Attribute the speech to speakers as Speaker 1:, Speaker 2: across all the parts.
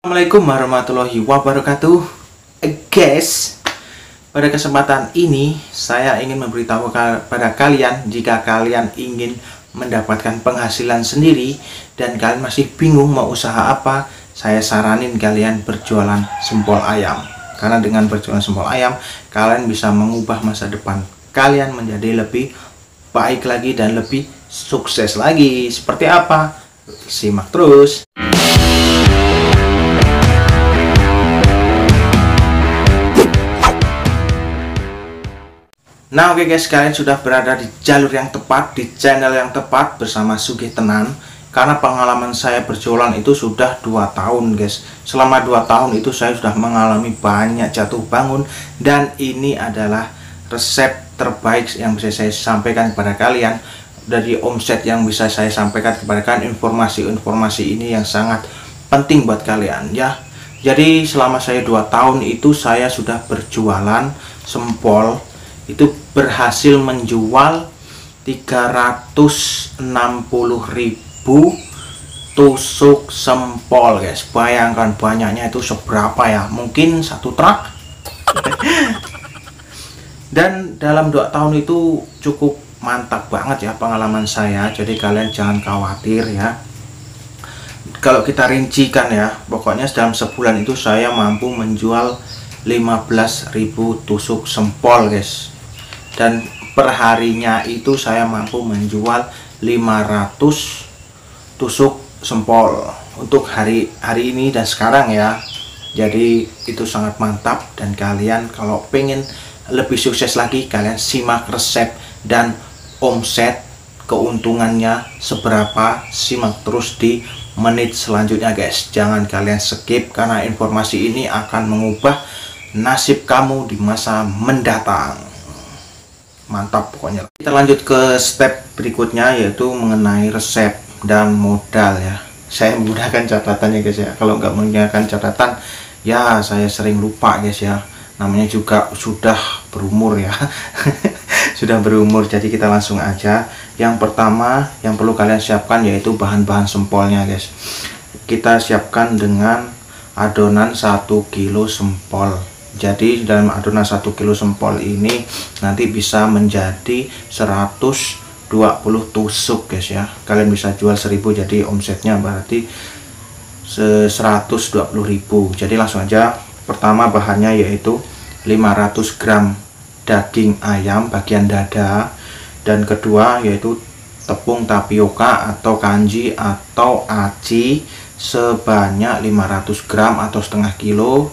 Speaker 1: Assalamualaikum warahmatullahi wabarakatuh. Guys, pada kesempatan ini saya ingin memberitahu kepada kalian, jika kalian ingin mendapatkan penghasilan sendiri dan kalian masih bingung mau usaha apa, saya saranin kalian berjualan sempol ayam. Karena dengan berjualan sempol ayam, kalian bisa mengubah masa depan kalian menjadi lebih baik lagi dan lebih sukses lagi. Seperti apa? Simak terus. Nah, oke guys, kalian sudah berada di jalur yang tepat, di channel yang tepat bersama Sugih Tenan. Karena pengalaman saya berjualan itu sudah 2 tahun guys. Selama 2 tahun itu saya sudah mengalami banyak jatuh bangun. Dan ini adalah resep terbaik yang bisa saya sampaikan kepada kalian. Dari omset yang bisa saya sampaikan kepada kalian, informasi-informasi ini yang sangat penting buat kalian ya. Jadi selama saya 2 tahun itu saya sudah berjualan sempol, itu berhasil menjual 360.000 tusuk sempol guys. Bayangkan banyaknya itu seberapa ya, mungkin 1 truk. Dan dalam 2 tahun itu cukup mantap banget ya pengalaman saya. Jadi kalian jangan khawatir ya. Kalau kita rincikan ya, pokoknya dalam sebulan itu saya mampu menjual 15.000 tusuk sempol guys. Dan perharinya itu saya mampu menjual 500 tusuk sempol untuk hari ini dan sekarang ya. Jadi itu sangat mantap. Dan kalian kalau pengen lebih sukses lagi, kalian simak resep dan omset keuntungannya seberapa, simak terus di menit selanjutnya guys. Jangan kalian skip, karena informasi ini akan mengubah nasib kamu di masa mendatang. Mantap pokoknya. Kita lanjut ke step berikutnya, yaitu mengenai resep dan modal ya. Saya menggunakan catatannya guys ya. Kalau nggak menggunakan catatan ya saya sering lupa guys ya. Namanya juga sudah berumur ya. Sudah berumur, jadi kita langsung aja. Yang pertama yang perlu kalian siapkan yaitu bahan-bahan sempolnya guys. Kita siapkan dengan adonan 1 kilo sempol. Jadi dalam adonan 1 kilo sempol ini nanti bisa menjadi 120 tusuk guys ya. Kalian bisa jual 1000, jadi omsetnya berarti 120.000. Jadi langsung aja. Pertama bahannya yaitu 500 gram daging ayam bagian dada. Dan kedua yaitu tepung tapioka atau kanji atau aci sebanyak 500 gram atau setengah kilo.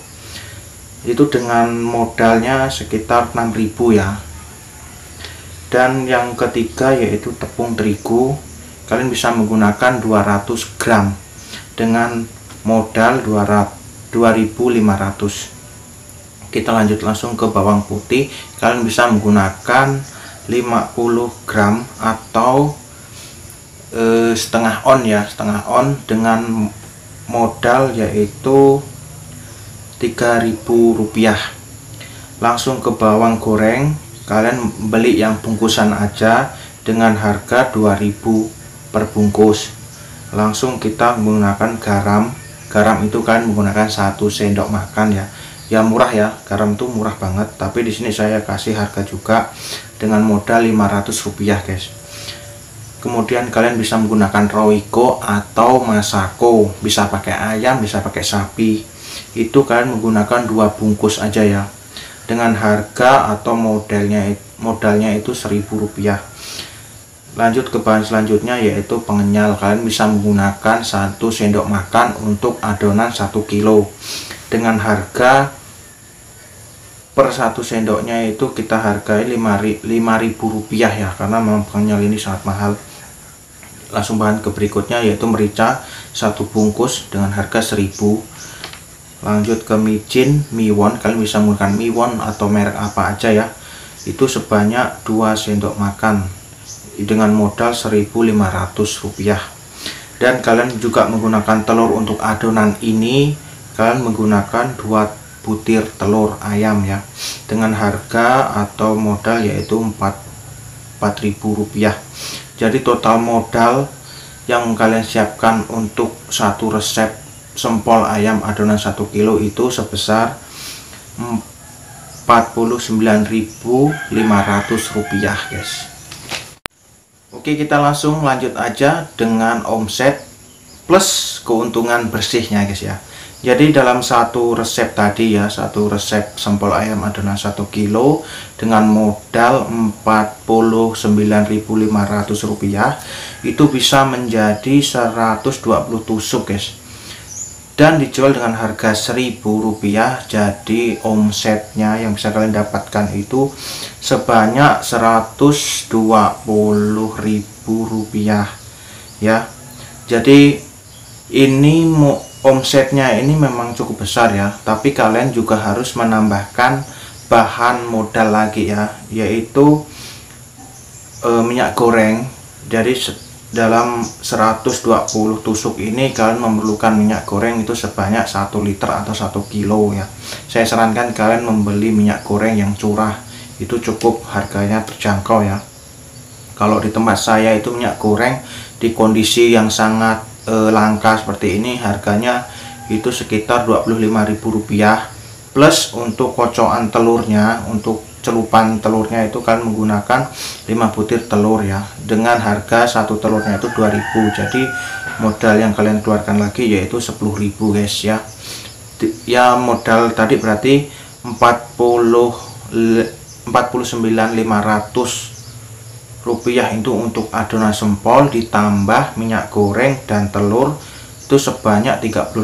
Speaker 1: Itu dengan modalnya sekitar 6.000 ya. Dan yang ketiga yaitu tepung terigu. Kalian bisa menggunakan 200 gram dengan modal 2.500. Kita lanjut langsung ke bawang putih. Kalian bisa menggunakan 50 gram atau setengah on ya, setengah on dengan modal yaitu 3.000 rupiah. Langsung ke bawang goreng. Kalian beli yang bungkusan aja dengan harga 2.000 per bungkus. Langsung kita menggunakan garam. Garam itu kan menggunakan 1 sendok makan ya. Ya murah ya, garam itu murah banget. Tapi di sini saya kasih harga juga dengan modal 500 rupiah guys. Kemudian kalian bisa menggunakan Royco atau Masako. Bisa pakai ayam, bisa pakai sapi. Itu kalian menggunakan 2 bungkus aja ya, dengan harga atau modalnya itu 1.000 rupiah. Lanjut ke bahan selanjutnya yaitu pengenyal. Kalian bisa menggunakan 1 sendok makan untuk adonan 1 kilo dengan harga per 1 sendoknya itu kita hargai 5.000 rupiah ya, karena memang pengenyal ini sangat mahal. Langsung bahan ke berikutnya yaitu merica 1 bungkus dengan harga 1.000. Lanjut ke micin miwon. Kalian bisa menggunakan miwon atau merek apa aja ya. Itu sebanyak 2 sendok makan dengan modal 1.500 rupiah. Dan kalian juga menggunakan telur untuk adonan ini. Kalian menggunakan 2 butir telur ayam ya, dengan harga atau modal yaitu 4.000 rupiah. Jadi total modal yang kalian siapkan untuk satu resep sempol ayam adonan 1 kilo itu sebesar 49.500 rupiah guys. Oke, kita langsung lanjut aja dengan omset plus keuntungan bersihnya guys ya. Jadi dalam satu resep tadi ya, satu resep sempol ayam adonan 1 kilo dengan modal 49.500 rupiah itu bisa menjadi 120 tusuk guys, dan dijual dengan harga 1.000 rupiah. Jadi omsetnya yang bisa kalian dapatkan itu sebanyak 120.000 rupiah ya. Jadi ini omsetnya ini memang cukup besar ya, tapi kalian juga harus menambahkan bahan modal lagi ya, yaitu minyak goreng. Jadi dalam 120 tusuk ini kalian memerlukan minyak goreng itu sebanyak 1 liter atau 1 kilo ya. Saya sarankan kalian membeli minyak goreng yang curah, itu cukup harganya terjangkau ya. Kalau di tempat saya itu minyak goreng di kondisi yang sangat langka seperti ini harganya itu sekitar 25.000 rupiah, plus untuk kocokan telurnya, untuk celupan telurnya itu kalian menggunakan 5 butir telur ya, dengan harga satu telurnya itu 2.000. Jadi modal yang kalian keluarkan lagi yaitu 10.000 guys ya. Ya modal tadi berarti 49.500 rupiah itu untuk adonan sempol ditambah minyak goreng dan telur itu sebanyak 35.000.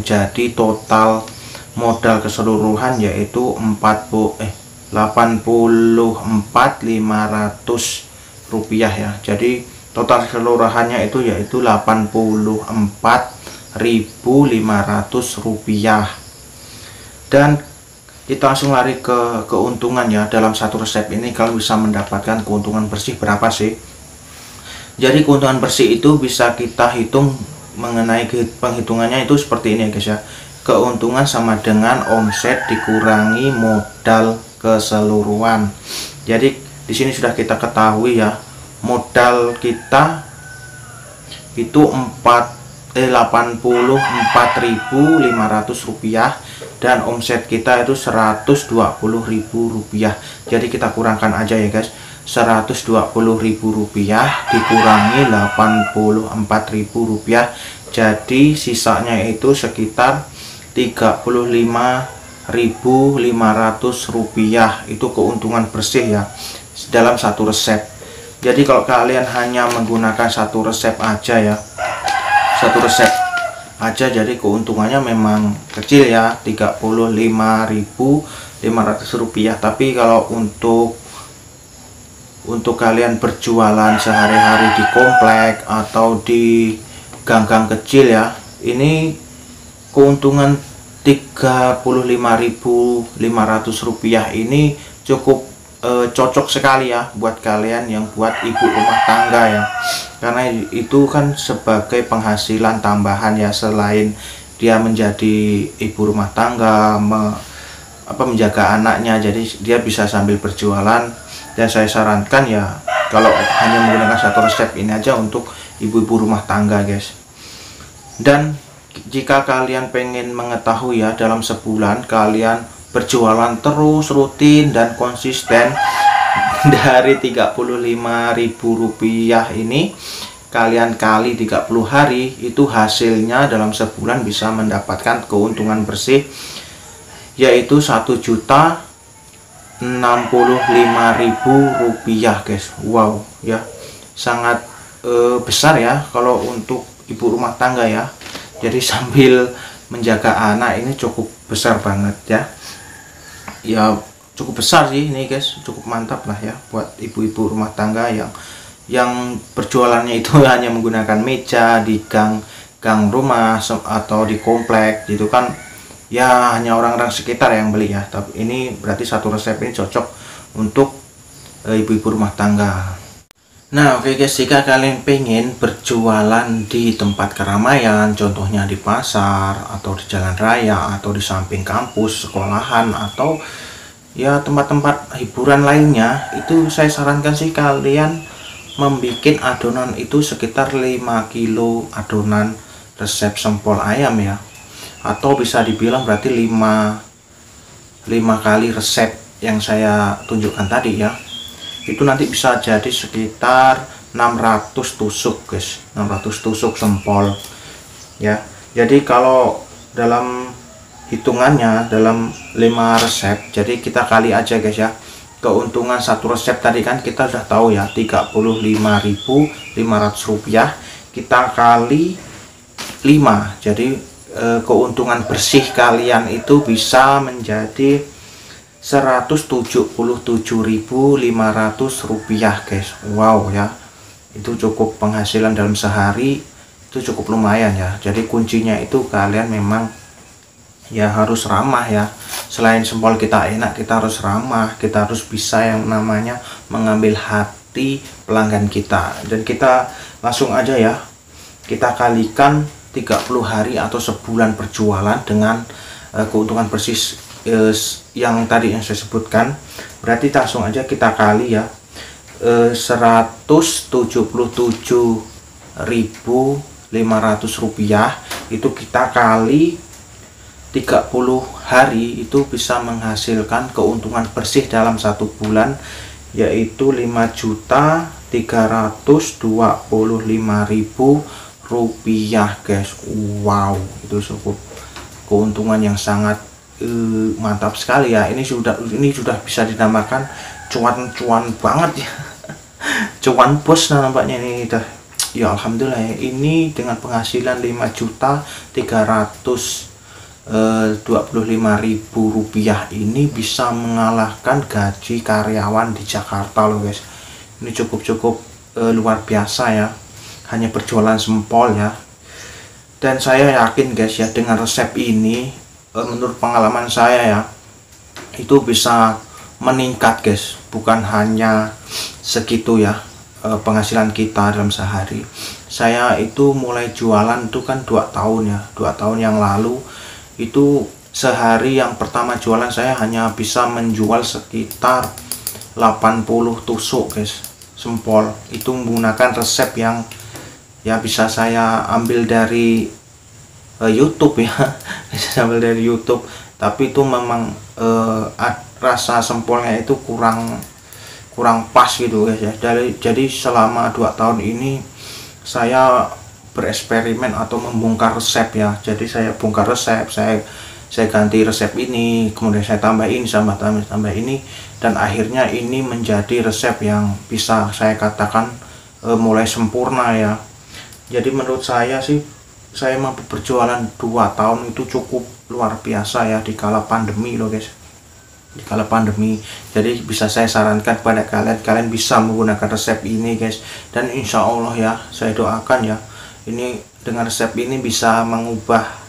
Speaker 1: Jadi total modal keseluruhan yaitu 84.500 rupiah ya. Jadi total keseluruhannya itu yaitu 84.500 rupiah. Dan kita langsung lari ke keuntungan ya. Dalam satu resep ini kalian bisa mendapatkan keuntungan bersih berapa sih? Jadi keuntungan bersih itu bisa kita hitung mengenai penghitungannya itu seperti ini ya guys ya. Keuntungan sama dengan omset dikurangi modal keseluruhan. Jadi di sini sudah kita ketahui ya, modal kita itu 84.500 rupiah dan omset kita itu 120.000 rupiah. Jadi kita kurangkan aja ya guys, 120.000 rupiah dikurangi 84.000 rupiah, jadi sisanya itu sekitar 35.500 rupiah. Itu keuntungan bersih ya dalam satu resep. Jadi kalau kalian hanya menggunakan satu resep aja ya, satu resep aja, jadi keuntungannya memang kecil ya, 35.500 rupiah. Tapi kalau untuk kalian berjualan sehari-hari di komplek atau di gang-gang kecil ya, ini keuntungan 35.500 rupiah ini cukup cocok sekali ya buat kalian yang buat ibu rumah tangga ya, karena itu kan sebagai penghasilan tambahan ya, selain dia menjadi ibu rumah tangga, menjaga anaknya, jadi dia bisa sambil berjualan. Dan saya sarankan ya kalau hanya menggunakan satu resep ini aja untuk ibu-ibu rumah tangga guys. Dan jika kalian pengen mengetahui ya, dalam sebulan kalian berjualan terus rutin dan konsisten dari 35.000 rupiah ini, kalian kali 30 hari, itu hasilnya dalam sebulan bisa mendapatkan keuntungan bersih yaitu 1.065.000 rupiah guys. Wow ya, sangat besar ya kalau untuk ibu rumah tangga ya. Jadi sambil menjaga anak ini cukup besar banget ya. Ya cukup besar sih ini guys, cukup mantap lah ya buat ibu-ibu rumah tangga yang berjualannya itu hanya menggunakan meja di gang rumah atau di komplek gitu kan. Ya hanya orang-orang sekitar yang beli ya. Tapi ini berarti satu resep ini cocok untuk ibu-ibu rumah tangga. Nah oke guys, jika kalian pengen berjualan di tempat keramaian, contohnya di pasar atau di jalan raya atau di samping kampus, sekolahan, atau ya tempat-tempat hiburan lainnya, itu saya sarankan sih kalian membuat adonan itu sekitar 5 kilo adonan resep sempol ayam ya, atau bisa dibilang berarti 5 kali resep yang saya tunjukkan tadi ya. Itu nanti bisa jadi sekitar 600 tusuk guys, 600 tusuk sempol ya. Jadi kalau dalam hitungannya dalam 5 resep, jadi kita kali aja guys ya. Keuntungan satu resep tadi kan kita sudah tahu ya, 35.500 rupiah, kita kali 5, jadi keuntungan bersih kalian itu bisa menjadi 177.500 rupiah guys. Wow ya, itu cukup penghasilan dalam sehari, itu cukup lumayan ya. Jadi kuncinya itu kalian memang ya harus ramah ya. Selain sempol kita enak, kita harus ramah, kita harus bisa yang namanya mengambil hati pelanggan kita. Dan kita langsung aja ya, kita kalikan 30 hari atau sebulan berjualan dengan keuntungan persis yang tadi yang saya sebutkan. Berarti langsung aja kita kali ya, 177.500 rupiah itu kita kali 30 hari, itu bisa menghasilkan keuntungan bersih dalam satu bulan yaitu 5.325.000 rupiah guys. Wow, itu cukup keuntungan yang sangat mantap sekali ya. Ini sudah bisa dinamakan cuan-cuan banget ya. Cuan bos nah nampaknya ini dah. Ya alhamdulillah ya, ini dengan penghasilan 5.325.000 rupiah ini bisa mengalahkan gaji karyawan di Jakarta loh guys. Ini cukup luar biasa ya, hanya berjualan sempol ya. Dan saya yakin guys ya, dengan resep ini menurut pengalaman saya ya, itu bisa meningkat guys, bukan hanya segitu ya penghasilan kita dalam sehari. Saya itu mulai jualan itu kan 2 tahun ya, 2 tahun yang lalu itu sehari yang pertama jualan saya hanya bisa menjual sekitar 80 tusuk guys sempol. Itu menggunakan resep yang ya bisa saya ambil dari YouTube ya. Bisa ambil dari YouTube, tapi itu memang rasa sempolnya itu kurang pas gitu guys ya. Jadi selama 2 tahun ini saya bereksperimen atau membongkar resep ya. Jadi saya bongkar resep, saya ganti resep ini, kemudian saya tambah ini, tambah ini, dan akhirnya ini menjadi resep yang bisa saya katakan mulai sempurna ya. Jadi menurut saya sih, saya mampu berjualan 2 tahun itu cukup luar biasa ya, di kala pandemi loh guys, di kala pandemi. Jadi bisa saya sarankan kepada kalian bisa menggunakan resep ini guys. Dan insya Allah ya, saya doakan ya, ini dengan resep ini bisa mengubah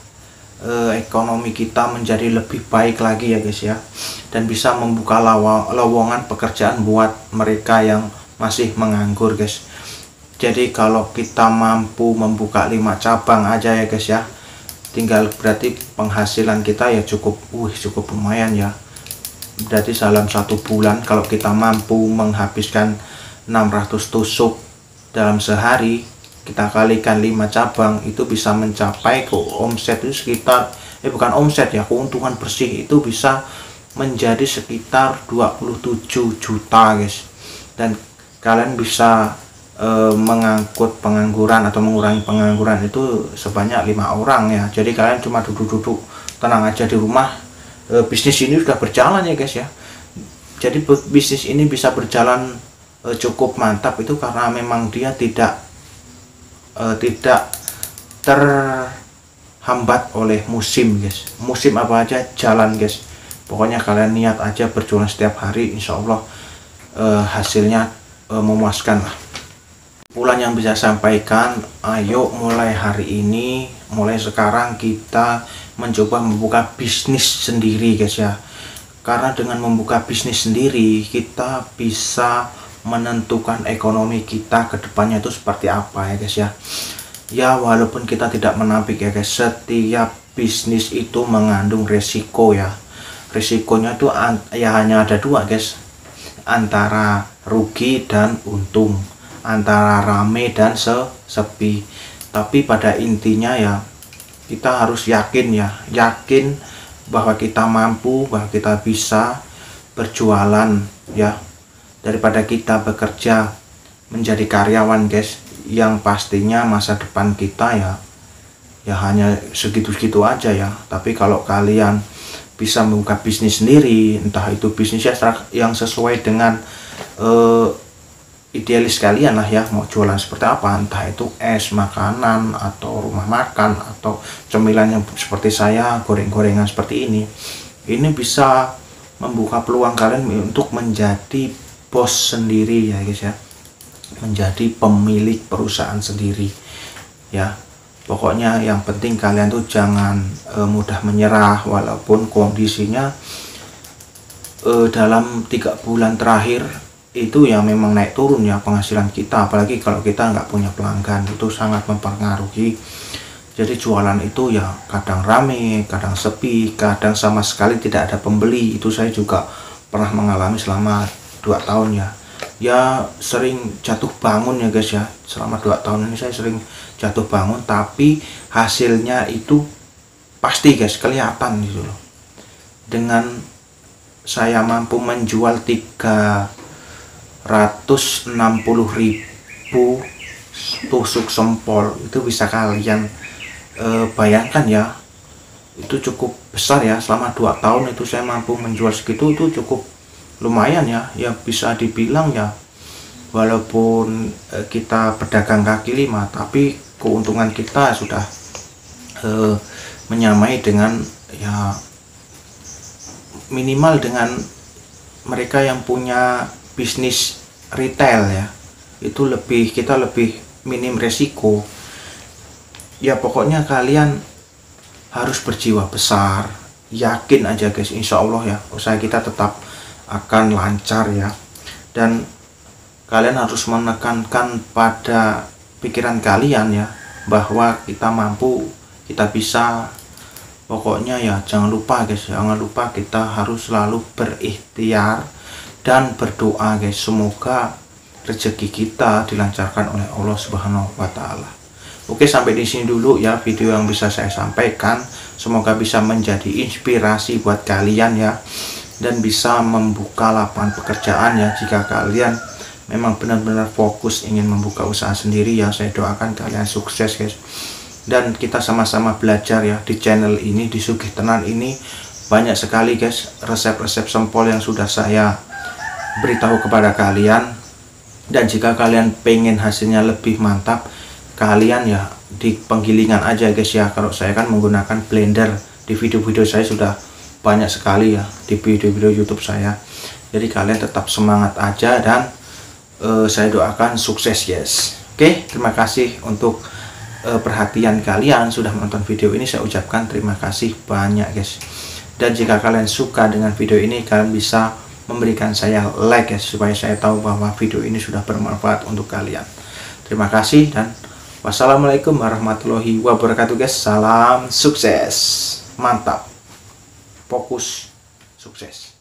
Speaker 1: ekonomi kita menjadi lebih baik lagi ya guys ya, dan bisa membuka lowongan pekerjaan buat mereka yang masih menganggur guys. Jadi kalau kita mampu membuka 5 cabang aja ya guys ya, tinggal berarti penghasilan kita ya cukup lumayan ya. Berarti dalam 1 bulan kalau kita mampu menghabiskan 600 tusuk dalam sehari, kita kalikan 5 cabang, itu bisa mencapai ke omset itu sekitar bukan omset ya, keuntungan bersih itu bisa menjadi sekitar 27 juta guys. Dan kalian bisa mengangkut pengangguran atau mengurangi pengangguran itu sebanyak 5 orang ya. Jadi kalian cuma duduk-duduk tenang aja di rumah, bisnis ini sudah berjalan ya guys ya. Jadi bisnis ini bisa berjalan cukup mantap itu karena memang dia tidak terhambat oleh musim guys. Musim apa aja jalan guys. Pokoknya kalian niat aja berjualan setiap hari, insya Allah hasilnya memuaskan lah. Pulang yang bisa sampaikan, ayo mulai hari ini, mulai sekarang kita mencoba membuka bisnis sendiri guys ya. Karena dengan membuka bisnis sendiri kita bisa menentukan ekonomi kita ke depannya itu seperti apa ya guys ya. Ya walaupun kita tidak menampik ya guys, setiap bisnis itu mengandung resiko ya. Resikonya itu ya hanya ada 2 guys, antara rugi dan untung, antara rame dan sepi. Tapi pada intinya ya kita harus yakin bahwa kita mampu, bahwa kita bisa berjualan ya, daripada kita bekerja menjadi karyawan guys, yang pastinya masa depan kita ya hanya segitu-segitu aja ya. Tapi kalau kalian bisa membuka bisnis sendiri, entah itu bisnisnya yang sesuai dengan idealis kalian lah ya, mau jualan seperti apa, entah itu es, makanan, atau rumah makan, atau cemilan yang seperti saya, goreng-gorengan seperti ini bisa membuka peluang kalian untuk menjadi bos sendiri ya guys ya, menjadi pemilik perusahaan sendiri ya. Pokoknya yang penting kalian tuh jangan mudah menyerah, walaupun kondisinya dalam 3 bulan terakhir itu ya memang naik turun ya penghasilan kita, apalagi kalau kita nggak punya pelanggan, itu sangat mempengaruhi. Jadi jualan itu ya kadang rame, kadang sepi, kadang sama sekali tidak ada pembeli. Itu saya juga pernah mengalami selama 2 tahun ya. Ya sering jatuh bangun ya guys ya, selama 2 tahun ini saya sering jatuh bangun, tapi hasilnya itu pasti guys, kelihatan gitu loh. Dengan saya mampu menjual 360.000 tusuk sempol, itu bisa kalian bayangkan ya, itu cukup besar ya. Selama 2 tahun itu saya mampu menjual segitu, itu cukup lumayan ya, ya bisa dibilang ya, walaupun kita pedagang kaki lima, tapi keuntungan kita sudah menyamai dengan ya minimal dengan mereka yang punya bisnis retail ya. Itu kita lebih minim resiko ya. Pokoknya kalian harus berjiwa besar, yakin aja guys, insya Allah ya usaha kita tetap akan lancar ya. Dan kalian harus menekankan pada pikiran kalian ya, bahwa kita mampu, kita bisa. Pokoknya ya jangan lupa guys, jangan lupa kita harus selalu berikhtiar dan berdoa guys, semoga rezeki kita dilancarkan oleh Allah Subhanahu wa Ta'ala. Oke, sampai di sini dulu ya video yang bisa saya sampaikan. Semoga bisa menjadi inspirasi buat kalian ya, dan bisa membuka lapangan pekerjaan ya. Jika kalian memang benar-benar fokus ingin membuka usaha sendiri ya, saya doakan kalian sukses guys. Dan kita sama-sama belajar ya di channel ini, di Sugih Tenan ini banyak sekali guys resep-resep sempol yang sudah saya beritahu kepada kalian. Dan jika kalian pengen hasilnya lebih mantap, kalian ya di penggilingan aja guys ya. Kalau saya kan menggunakan blender, di video-video saya sudah banyak sekali ya, di video-video YouTube saya. Jadi kalian tetap semangat aja, dan saya doakan sukses guys. Oke, terima kasih untuk perhatian kalian sudah menonton video ini. Saya ucapkan terima kasih banyak guys. Dan jika kalian suka dengan video ini, kalian bisa memberikan saya like guys, supaya saya tahu bahwa video ini sudah bermanfaat untuk kalian. Terima kasih, dan wassalamualaikum warahmatullahi wabarakatuh guys. Salam sukses, mantap, fokus, sukses.